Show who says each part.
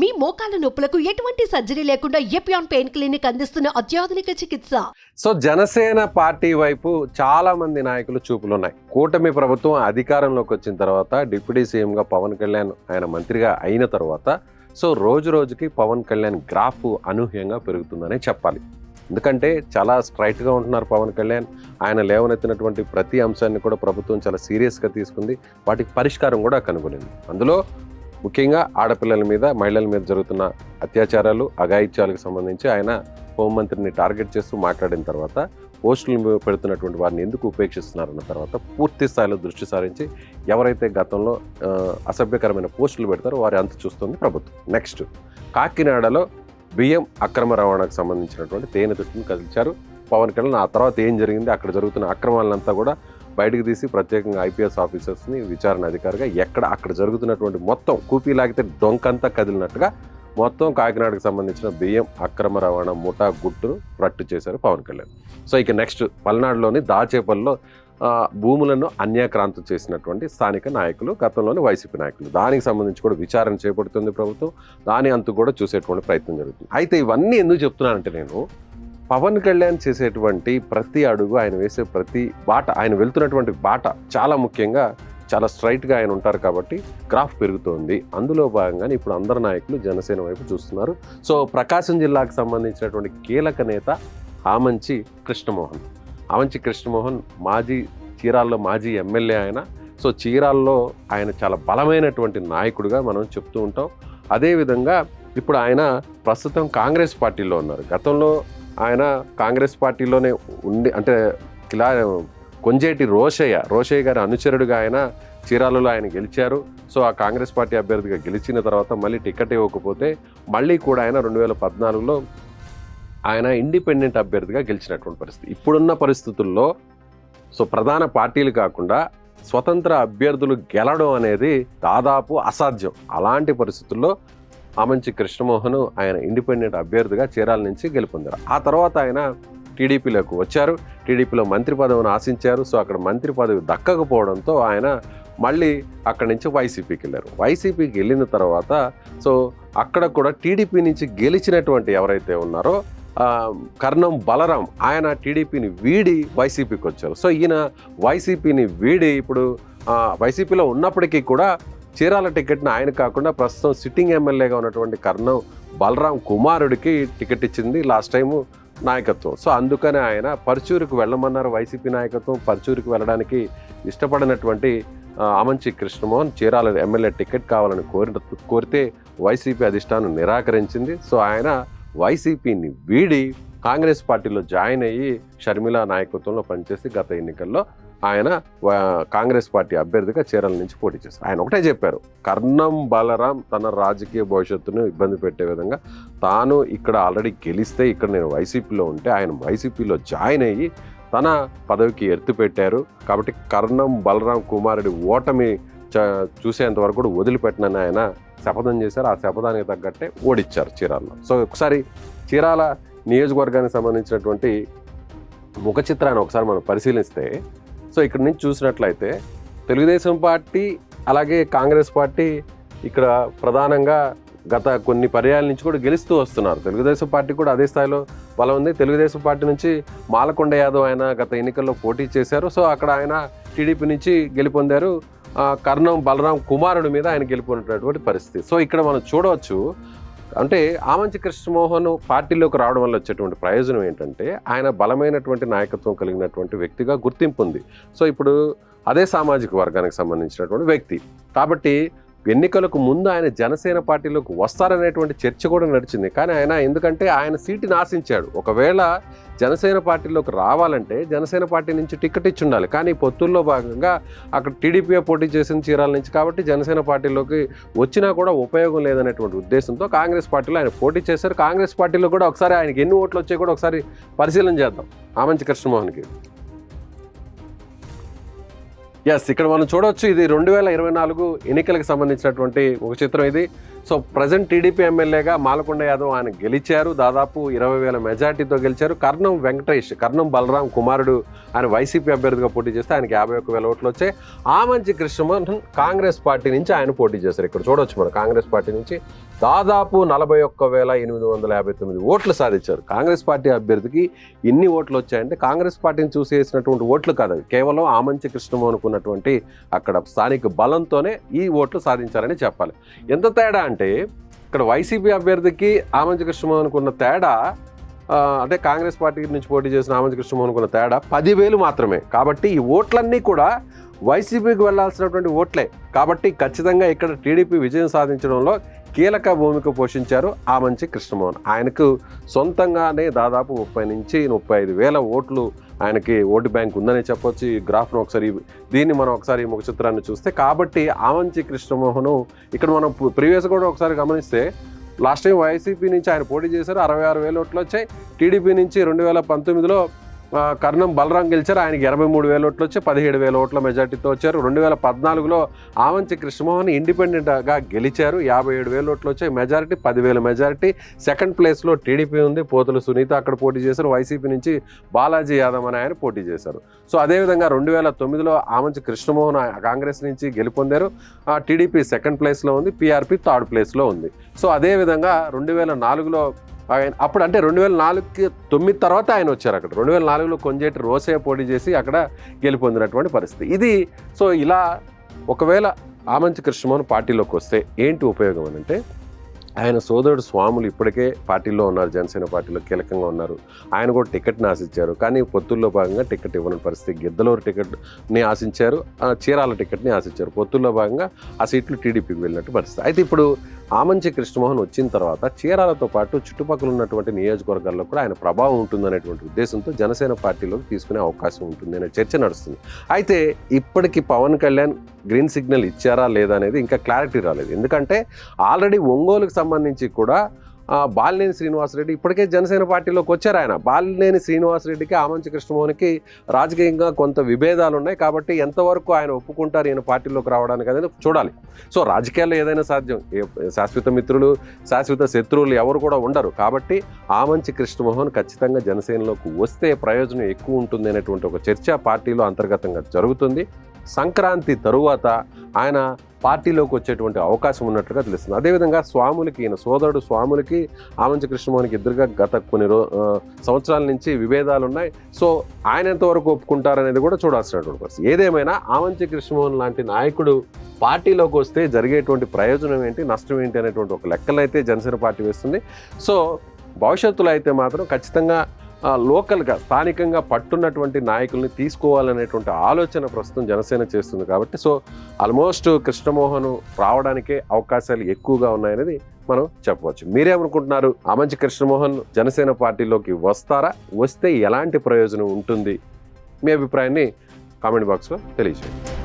Speaker 1: మీ మోకాల నొప్పులకు ఎటువంటి సర్జరీ లేకుండా ఎపియాన్ పెయిన్ క్లినిక్ అందిస్తున్న అత్యాధునిక చికిత్స.
Speaker 2: సో జనసేన పార్టీ వైపు చాలా మంది నాయకులు చూపులున్నాయి. కూటమి ప్రభుత్వం అధికారంలోకి వచ్చిన తర్వాత డిప్యూటీ సీఎంగా పవన్ కళ్యాణ్ ఆయన మంత్రిగా అయిన తర్వాత సో రోజు రోజుకి పవన్ కళ్యాణ్ గ్రాఫ్ అనూహ్యంగా పెరుగుతుందనే చెప్పాలి. ఎందుకంటే చాలా స్ట్రైట్గా ఉంటున్నారు పవన్ కళ్యాణ్. ఆయన లేవనెత్తినటువంటి ప్రతి అంశాన్ని కూడా ప్రభుత్వం చాలా సీరియస్గా తీసుకుంది. వాటికి పరిష్కారం కూడా కనుగొనింది. అందులో ముఖ్యంగా ఆడపిల్లల మీద, మహిళల మీద జరుగుతున్న అత్యాచారాలు, అఘాయిత్యాలకు సంబంధించి ఆయన హోంమంత్రిని టార్గెట్ చేస్తూ మాట్లాడిన తర్వాత పోస్టులు పెడుతున్నటువంటి వారిని ఎందుకు ఉపేక్షిస్తున్నారన్న తర్వాత పూర్తి స్థాయిలో దృష్టి సారించి ఎవరైతే గతంలో అసభ్యకరమైన పోస్టులు పెడతారో వారి అంతు చూస్తుంది ప్రభుత్వం. నెక్స్ట్, కాకినాడలో బియ్యం అక్రమ రవాణాకు సంబంధించినటువంటి తేనె తుట్టును కదిల్చారు పవన్ కళ్యాణ్. ఆ తర్వాత ఏం జరిగింది, అక్కడ జరుగుతున్న అక్రమాలంతా కూడా బయటకు తీసి ప్రత్యేకంగా ఐపీఎస్ ఆఫీసర్స్ని విచారణ అధికారిగా అక్కడ జరుగుతున్నటువంటి మొత్తం కూపీ లాగితే డొంకంతా కదిలినట్టుగా మొత్తం కాకినాడకు సంబంధించిన బియ్యం అక్రమ రవాణా ముఠా గుట్టును రట్టు చేశారు పవన్ కళ్యాణ్. సో ఇక నెక్స్ట్, పల్నాడులోని దాచేపల్లిలో భూములను అన్యాక్రాంతం చేసినటువంటి స్థానిక నాయకులు, గతంలోని వైసీపీ నాయకులు, దానికి సంబంధించి కూడా విచారణ చేపడుతుంది ప్రభుత్వం. దాని అంతు కూడా చూసేటువంటి ప్రయత్నం జరుగుతుంది. అయితే ఇవన్నీ ఎందుకు చెప్తున్నానంటే, నేను పవన్ కళ్యాణ్ చేసేటువంటి ప్రతి అడుగు, ఆయన వేసే ప్రతి బాట, ఆయన వెళ్తున్నటువంటి బాట చాలా ముఖ్యంగా చాలా స్ట్రైట్గా ఆయన ఉంటారు కాబట్టి గ్రాఫ్ పెరుగుతోంది. అందులో భాగంగానే ఇప్పుడు అందరు నాయకులు జనసేన వైపు చూస్తున్నారు. సో ప్రకాశం జిల్లాకు సంబంధించినటువంటి కీలక నేత ఆమంచి కృష్ణమోహన్ చీరాల్లో మాజీ ఎమ్మెల్యే ఆయన. సో చీరాల్లో ఆయన చాలా బలమైనటువంటి నాయకుడిగా మనం చెప్తూ ఉంటాం. అదేవిధంగా ఇప్పుడు ఆయన ప్రస్తుతం కాంగ్రెస్ పార్టీలో ఉన్నారు. గతంలో ఆయన కాంగ్రెస్ పార్టీలోనే ఉండి, అంటే కొంజేటి రోషయ్య గారి అనుచరుడిగా ఆయన చీరాలలో ఆయన గెలిచారు. సో ఆ కాంగ్రెస్ పార్టీ అభ్యర్థిగా గెలిచిన తర్వాత మళ్ళీ టికెట్ ఇవ్వకపోతే మళ్ళీ కూడా ఆయన 2014లో ఆయన ఇండిపెండెంట్ అభ్యర్థిగా గెలిచినటువంటి పరిస్థితి. ఇప్పుడున్న పరిస్థితుల్లో సో ప్రధాన పార్టీలు కాకుండా స్వతంత్ర అభ్యర్థులు గెలవడం అనేది దాదాపు అసాధ్యం. అలాంటి పరిస్థితుల్లో ఆమంచి కృష్ణమోహన్ ఆయన ఇండిపెండెంట్ అభ్యర్థిగా చీరాల నుంచి గెలుపొందారు. ఆ తర్వాత ఆయన టీడీపీలోకి వచ్చారు. టీడీపీలో మంత్రి పదవిని ఆశించారు. సో అక్కడ మంత్రి పదవి దక్కకపోవడంతో ఆయన మళ్ళీ అక్కడి నుంచి వైసీపీకి వెళ్ళారు. వైసీపీకి వెళ్ళిన తర్వాత సో అక్కడ కూడా టీడీపీ నుంచి గెలిచినటువంటి ఎవరైతే ఉన్నారో కర్ణం బలరాం, ఆయన టీడీపీని వీడి వైసీపీకి వచ్చారు. సో ఈయన వైసీపీని వీడి ఇప్పుడు వైసీపీలో ఉన్నప్పటికీ కూడా చీరాల టికెట్ని ఆయన కాకుండా ప్రస్తుతం సిట్టింగ్ ఎమ్మెల్యేగా ఉన్నటువంటి కర్ణం బలరాం కుమారుడికి టికెట్ ఇచ్చింది లాస్ట్ టైము నాయకత్వం. సో అందుకనే ఆయన పర్చూరుకు వెళ్ళమన్నారు వైసీపీ నాయకత్వం. పర్చూరుకు వెళ్ళడానికి ఇష్టపడినటువంటి ఆమంచి కృష్ణమోహన్ చీరాల ఎమ్మెల్యే టికెట్ కావాలని కోరితే వైసీపీ అధిష్టానం నిరాకరించింది. సో ఆయన వైసీపీని వీడి కాంగ్రెస్ పార్టీలో జాయిన్ అయ్యి షర్మిల నాయకత్వంలో పనిచేసి గత ఎన్నికల్లో ఆయన కాంగ్రెస్ పార్టీ అభ్యర్థిగా చీరాల నుంచి పోటీ చేశారు. ఆయన ఒకటే చెప్పారు, కర్ణం బలరాం తన రాజకీయ భవిష్యత్తును ఇబ్బంది పెట్టే విధంగా తాను ఇక్కడ ఆల్రెడీ గెలిస్తే ఇక్కడ నేను వైసీపీలో ఉంటే ఆయన వైసీపీలో జాయిన్ అయ్యి తన పదవికి ఎత్తు పెట్టారు. కాబట్టి కర్ణం బలరాం కుమారుడి ఓటమి చూసేంత వరకు కూడా వదిలిపెట్టనని ఆయన శపథం చేశారు. ఆ శపథానికి తగ్గట్టే ఓడిచ్చారు చీరాలలో. సో ఒకసారి చీరాల నియోజకవర్గానికి సంబంధించినటువంటి ముఖ చిత్రాన్ని ఒకసారి మనం పరిశీలిస్తే, సో ఇక్కడ నుంచి చూసినట్లయితే తెలుగుదేశం పార్టీ అలాగే కాంగ్రెస్ పార్టీ ఇక్కడ ప్రధానంగా గత కొన్ని పర్యాయాల నుంచి కూడా గెలుస్తూ వస్తున్నారు. తెలుగుదేశం పార్టీ కూడా అదే స్థాయిలో బలం ఉంది. తెలుగుదేశం పార్టీ నుంచి మాలకొండ యాదవ్ ఆయన గత ఎన్నికల్లో పోటీ చేశారు. సో అక్కడ ఆయన టీడీపీ నుంచి గెలుపొందారు. కర్ణం బలరాం కుమారుడి మీద ఆయన గెలుపొందినటువంటి పరిస్థితి. సో ఇక్కడ మనం చూడవచ్చు, అంటే ఆమంచి కృష్ణమోహన్ పార్టీలోకి రావడం వల్ల వచ్చేటువంటి ప్రయోజనం ఏంటంటే ఆయన బలమైనటువంటి నాయకత్వం కలిగినటువంటి వ్యక్తిగా గుర్తింపు ఉంది. సో ఇప్పుడు అదే సామాజిక వర్గానికి సంబంధించినటువంటి వ్యక్తి కాబట్టి ఎన్నికలకు ముందు ఆయన జనసేన పార్టీలోకి వస్తారనేటువంటి చర్చ కూడా నడిచింది. కానీ ఆయన ఎందుకంటే ఆయన సీటుని ఆశించాడు. ఒకవేళ జనసేన పార్టీలోకి రావాలంటే జనసేన పార్టీ నుంచి టికెట్ ఇచ్చి ఉండాలి. కానీ పొత్తుల్లో భాగంగా అక్కడ టీడీపీ పోటీ చేసిన చీరాల నుంచి కాబట్టి జనసేన పార్టీలోకి వచ్చినా కూడా ఉపయోగం లేదనేటువంటి ఉద్దేశంతో కాంగ్రెస్ పార్టీలో ఆయన పోటీ చేశారు. కాంగ్రెస్ పార్టీలో కూడా ఒకసారి ఆయనకి ఎన్ని ఓట్లు వచ్చాయి కూడా ఒకసారి పరిశీలన చేద్దాం ఆమంచి కృష్ణమోహన్కి. ఇక్కడ మనం చూడవచ్చు, ఇది 2024 ఎన్నికలకు సంబంధించినటువంటి ఒక చిత్రం ఇది. సో ప్రజెంట్ టీడీపీ ఎమ్మెల్యేగా మాలకొండ యాదవ్ ఆయన గెలిచారు. దాదాపు 20,000 మెజార్టీతో గెలిచారు. కర్ణం బలరాం కుమారుడు ఆయన వైసీపీ అభ్యర్థిగా పోటీ చేస్తే ఆయనకి 51,000 ఓట్లు వచ్చాయి. ఆమంచి కృష్ణమోహన్ కాంగ్రెస్ పార్టీ నుంచి ఆయన పోటీ చేశారు. ఇక్కడ చూడవచ్చు మనం కాంగ్రెస్ పార్టీ నుంచి. దాదాపు 41,859 ఓట్లు సాధించారు. కాంగ్రెస్ పార్టీ అభ్యర్థికి ఇన్ని ఓట్లు వచ్చాయంటే కాంగ్రెస్ పార్టీని చూసి వేసినటువంటి ఓట్లు కాదు, కేవలం ఆమంచి కృష్ణమోహన్కు ఉన్నటువంటి అక్కడ స్థానిక బలంతోనే ఈ ఓట్లు సాధించారని చెప్పాలి. ఎంత తేడా అంటే ఇక్కడ వైసీపీ అభ్యర్థికి ఆమంచి కృష్ణమోహన్కు ఉన్న తేడా అంటే కాంగ్రెస్ పార్టీ నుంచి పోటీ చేసిన ఆమంచి కృష్ణమోహన్కు ఉన్న తేడా 10,000 మాత్రమే. కాబట్టి ఈ ఓట్లన్నీ కూడా వైసీపీకి వెళ్లాల్సినటువంటి ఓట్లే. కాబట్టి ఖచ్చితంగా ఇక్కడ టీడీపీ విజయం సాధించడంలో కీలక భూమిక పోషించారు ఆమంచి కృష్ణమోహన్. ఆయనకు సొంతంగానే దాదాపు 30 నుంచి 35,000 ఓట్లు ఆయనకి ఓటు బ్యాంక్ ఉందని చెప్పొచ్చు. ఈ గ్రాఫ్ను ఒకసారి దీన్ని మనం ఒకసారి ముఖ చిత్రాన్ని చూస్తే, కాబట్టి ఆమంచి కృష్ణమోహన్ ఇక్కడ మనం ప్రీవియస్ కూడా ఒకసారి గమనిస్తే లాస్ట్ టైం వైసీపీ నుంచి ఆయన పోటీ చేశారు, 66,000 ఓట్లు వచ్చాయి. టీడీపీ నుంచి 2019లో కర్ణం బలరాం గెలిచారు, ఆయనకి 83,000 ఓట్లు వచ్చి 17,000 ఓట్ల మెజార్టీతో వచ్చారు. 2014లో ఆమంచి కృష్ణమోహన్ ఇండిపెండెంట్గా గెలిచారు, 57,000 ఓట్లు వచ్చాయి, మెజారిటీ 10,000 మెజారిటీ. సెకండ్ ప్లేస్లో టీడీపీ ఉంది, పోతుల సునీత అక్కడ పోటీ చేశారు. వైసీపీ నుంచి బాలాజీ యాదవ్ అని ఆయన పోటీ చేశారు. సో అదేవిధంగా 2009లో ఆమంచి కృష్ణమోహన్ కాంగ్రెస్ నుంచి గెలుపొందారు, టీడీపీ సెకండ్ ప్లేస్లో ఉంది, పీఆర్పీ థర్డ్ ప్లేస్లో ఉంది. సో అదేవిధంగా 2004లో అప్పుడు అంటే 2004కి 9 తర్వాత ఆయన వచ్చారు. అక్కడ 2004లో కొంజేటి రోసే పోటీ చేసి అక్కడ గెలుపొందినటువంటి పరిస్థితి ఇది. సో ఇలా ఒకవేళ ఆమంచి కృష్ణమోహన్ పార్టీలోకి వస్తే ఏంటి ఉపయోగం అని అంటే, ఆయన సోదరుడు స్వాములు ఇప్పటికే పార్టీలో ఉన్నారు, జనసేన పార్టీలో కీలకంగా ఉన్నారు. ఆయన కూడా టికెట్ని ఆశించారు, కానీ పొత్తుల్లో భాగంగా టికెట్ ఇవ్వని పరిస్థితి. గిద్దలూరు టికెట్ని ఆశించారు, చీరాల టికెట్ని ఆశించారు. పొత్తుల్లో భాగంగా ఆ సీట్లు టీడీపీకి వెళ్ళినట్టు పరిస్థితి. అయితే ఇప్పుడు ఆమంచి కృష్ణమోహన్ వచ్చిన తర్వాత చీరాలతో పాటు చుట్టుపక్కల ఉన్నటువంటి నియోజకవర్గాల్లో కూడా ఆయన ప్రభావం ఉంటుందనేటువంటి ఉద్దేశంతో జనసేన పార్టీలోకి తీసుకునే అవకాశం ఉంటుంది అనే చర్చ నడుస్తుంది. అయితే ఇప్పటికి పవన్ కళ్యాణ్ గ్రీన్ సిగ్నల్ ఇచ్చారా లేదా అనేది ఇంకా క్లారిటీ రాలేదు. ఎందుకంటే ఆల్రెడీ ఒంగోలుకు సంబంధించి కూడా బాలినేని శ్రీనివాసరెడ్డి ఇప్పటికే జనసేన పార్టీలోకి వచ్చారు. ఆయన బాలినేని శ్రీనివాసరెడ్డికి ఆమంచి కృష్ణమోహన్కి రాజకీయంగా కొంత విభేదాలు ఉన్నాయి. కాబట్టి ఎంతవరకు ఆయన ఒప్పుకుంటారు ఈయన పార్టీలోకి రావడానికి అనేది చూడాలి. సో రాజకీయాల్లో ఏదైనా సాధ్యం, శాశ్వత మిత్రులు శాశ్వత శత్రువులు ఎవరు కూడా ఉండరు. కాబట్టి ఆమంచి కృష్ణమోహన్ ఖచ్చితంగా జనసేనలోకి వస్తే ప్రయోజనం ఎక్కువ ఉంటుంది అనేటువంటి ఒక చర్చ పార్టీలో అంతర్గతంగా జరుగుతుంది. సంక్రాంతి తరువాత ఆయన పార్టీలోకి వచ్చేటువంటి అవకాశం ఉన్నట్లుగా తెలుస్తుంది. అదేవిధంగా స్వాములకి, ఈయన సోదరుడు స్వాములకి ఆమంచి కృష్ణమోహన్కి ఎదురుగా గత కొన్ని సంవత్సరాల నుంచి విభేదాలు ఉన్నాయి. సో ఆయన ఎంతవరకు ఒప్పుకుంటారనేది కూడా చూడాల్సినటువంటి పరిస్థితి. ఏదేమైనా ఆమంచి కృష్ణమోహన్ లాంటి నాయకుడు పార్టీలోకి వస్తే జరిగేటువంటి ప్రయోజనం ఏంటి, నష్టం ఏంటి అనేటువంటి ఒక లెక్కలైతే జనసేన పార్టీ వేస్తుంది. సో భవిష్యత్తులో అయితే మాత్రం ఖచ్చితంగా లోకల్గా స్థానికంగా పట్టున్నటువంటి నాయకుల్ని తీసుకోవాలనేటువంటి ఆలోచన ప్రస్తుతం జనసేన చేస్తుంది. కాబట్టి సో ఆల్మోస్ట్ కృష్ణమోహన్ రావడానికే అవకాశాలు ఎక్కువగా ఉన్నాయనేది మనం చెప్పవచ్చు. మీరేమనుకుంటున్నారు? ఆమంచి కృష్ణమోహన్ జనసేన పార్టీలోకి వస్తారా? వస్తే ఎలాంటి ప్రయోజనం ఉంటుంది? మీ అభిప్రాయాన్ని కామెంట్ బాక్స్లో తెలియజేయండి.